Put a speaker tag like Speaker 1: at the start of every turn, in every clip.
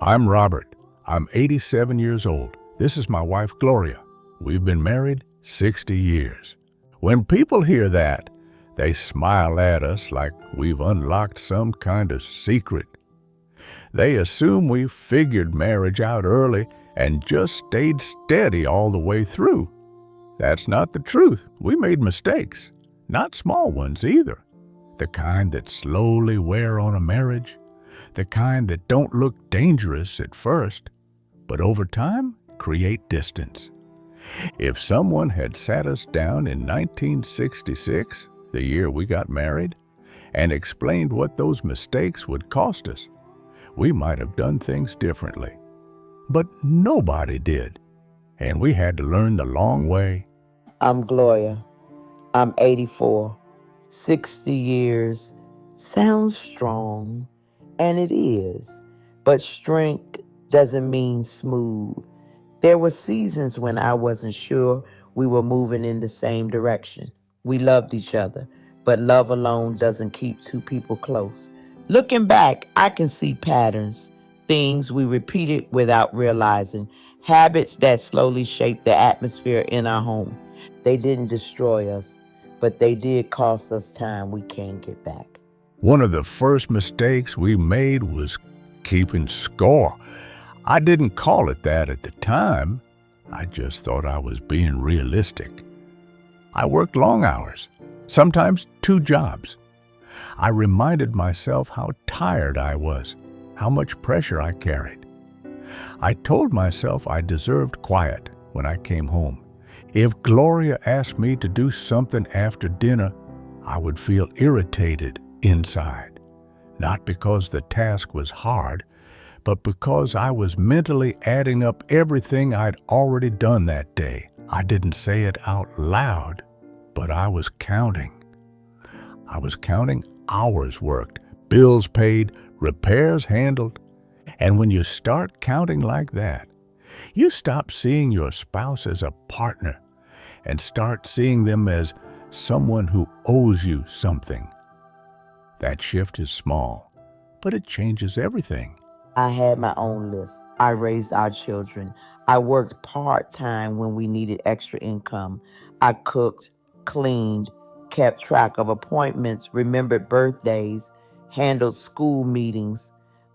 Speaker 1: I'm Robert. I'm 87 years old. This is my wife, Gloria. We've been married 60 years. When people hear that, they smile at us like we've unlocked some kind of secret. They assume we figured marriage out early and just stayed steady all the way through. That's not the truth. We made mistakes, not small ones either. The kind that slowly wear on a marriage, the kind that don't look dangerous at first, but over time create distance. If someone had sat us down in 1966, the year we got married, and explained what those mistakes would cost us, we might have done things differently. But nobody did, and we had to learn the long way.
Speaker 2: I'm Gloria. I'm 84. 60 years sounds strong, and it is, but strength doesn't mean smooth. There were seasons when I wasn't sure we were moving in the same direction. We loved each other, but love alone doesn't keep two people close. Looking back, I can see patterns, things we repeated without realizing, habits that slowly shaped the atmosphere in our home. They didn't destroy us, but they did cost us time we can't get back.
Speaker 1: One of the first mistakes we made was keeping score. I didn't call it that at the time. I just thought I was being realistic. I worked long hours, sometimes 2 jobs. I reminded myself how tired I was, how much pressure I carried. I told myself I deserved quiet when I came home. If Gloria asked me to do something after dinner, I would feel irritated inside, not because the task was hard, but because I was mentally adding up everything I'd already done that day. I didn't say it out loud, but I was counting. I was counting hours worked, bills paid, repairs handled. And when you start counting like that, you stop seeing your spouse as a partner and start seeing them as someone who owes you something. That shift is small, but it changes everything.
Speaker 2: I had my own list. I raised our children. I worked part-time when we needed extra income. I cooked, cleaned, kept track of appointments, remembered birthdays, handled school meetings.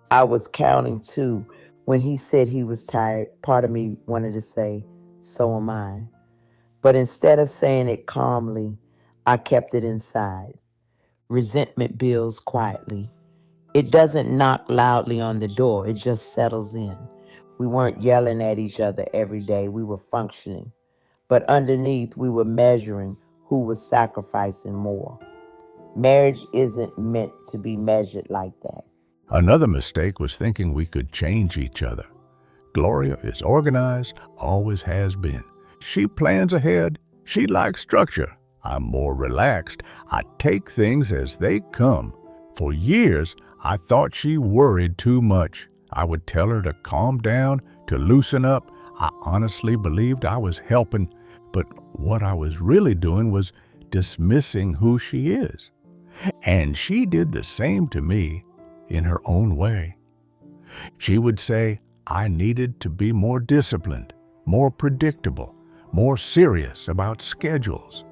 Speaker 2: I was counting too. When he said he was tired, part of me wanted to say, so am I. But instead of saying it calmly, I kept it inside. Resentment builds quietly. It doesn't knock loudly on the door, it just settles in. We weren't yelling at each other every day, we were functioning. But underneath, we were measuring who was sacrificing more. Marriage isn't meant to be measured like that.
Speaker 1: Another mistake was thinking we could change each other. Gloria is organized, always has been. She plans ahead. She likes structure. I'm more relaxed. I take things as they come. For years, I thought she worried too much. I would tell her to calm down, to loosen up. I honestly believed I was helping, but what I was really doing was dismissing who she is. And she did the same to me in her own way. She would say I needed to be more disciplined, more predictable, more serious about schedules.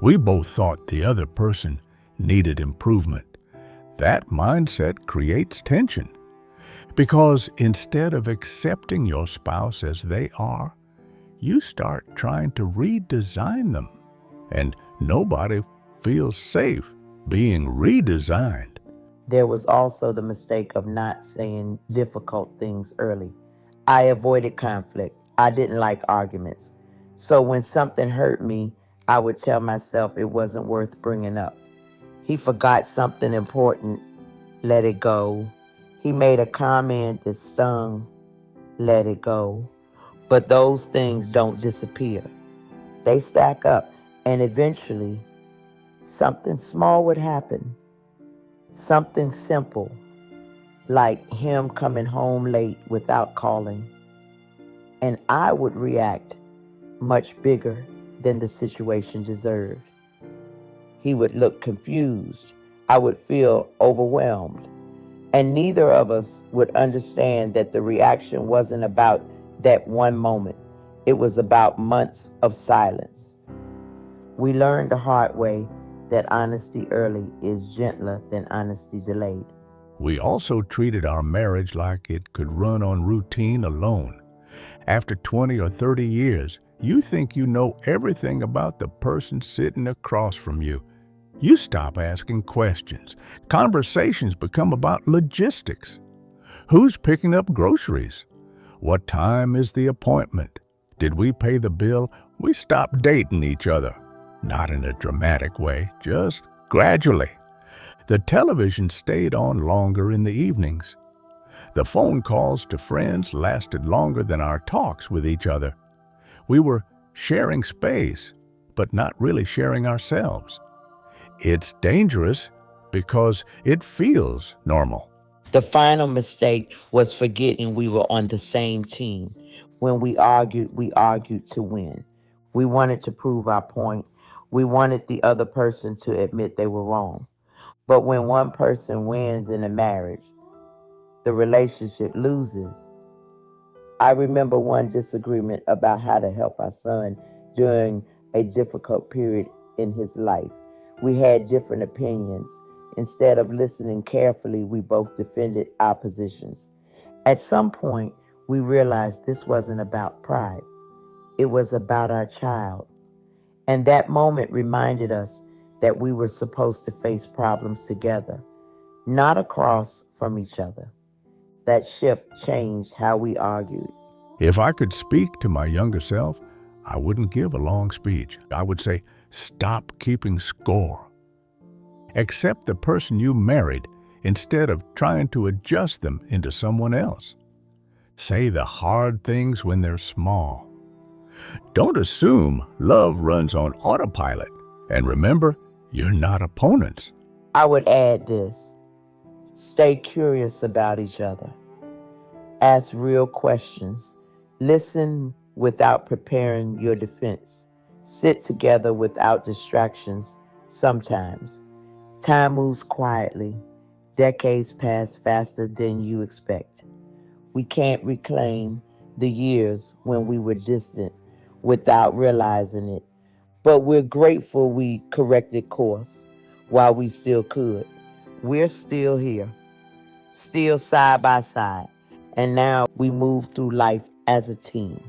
Speaker 1: We both thought the other person needed improvement. That mindset creates tension because instead of accepting your spouse as they are, you start trying to redesign them, and nobody feels safe being redesigned.
Speaker 2: There was also the mistake of not saying difficult things early. I avoided conflict. I didn't like arguments. So when something hurt me, I would tell myself it wasn't worth bringing up. He forgot something important. Let it go. He made a comment that stung. Let it go. But those things don't disappear. They stack up, and eventually something small would happen. Something simple, like him coming home late without calling. And I would react much bigger than the situation deserved. He would look confused. I would feel overwhelmed. And neither of us would understand that the reaction wasn't about that one moment. It was about months of silence. We learned the hard way that honesty early is gentler than honesty delayed.
Speaker 1: We also treated our marriage like it could run on routine alone. After 20 or 30 years, you think you know everything about the person sitting across from you. You stop asking questions. Conversations become about logistics. Who's picking up groceries? What time is the appointment? Did we pay the bill? We stopped dating each other. Not in a dramatic way, just gradually. The television stayed on longer in the evenings. The phone calls to friends lasted longer than our talks with each other. We were sharing space, but not really sharing ourselves. It's dangerous because it feels normal.
Speaker 2: The final mistake was forgetting we were on the same team. When we argued to win. We wanted to prove our point. We wanted the other person to admit they were wrong. But when one person wins in a marriage, the relationship loses. I remember one disagreement about how to help our son during a difficult period in his life. We had different opinions. Instead of listening carefully, we both defended our positions. At some point, we realized this wasn't about pride. It was about our child. And that moment reminded us that we were supposed to face problems together, not across from each other. That shift changed how we argued.
Speaker 1: If I could speak to my younger self, I wouldn't give a long speech. I would say, stop keeping score. Accept the person you married instead of trying to adjust them into someone else. Say the hard things when they're small. Don't assume love runs on autopilot. And remember, you're not opponents.
Speaker 2: I would add this: stay curious about each other. Ask real questions. Listen without preparing your defense. Sit together without distractions sometimes. Time moves quietly. Decades pass faster than you expect. We can't reclaim the years when we were distant without realizing it. But we're grateful we corrected course while we still could. We're still here, still side by side. And now we move through life as a team.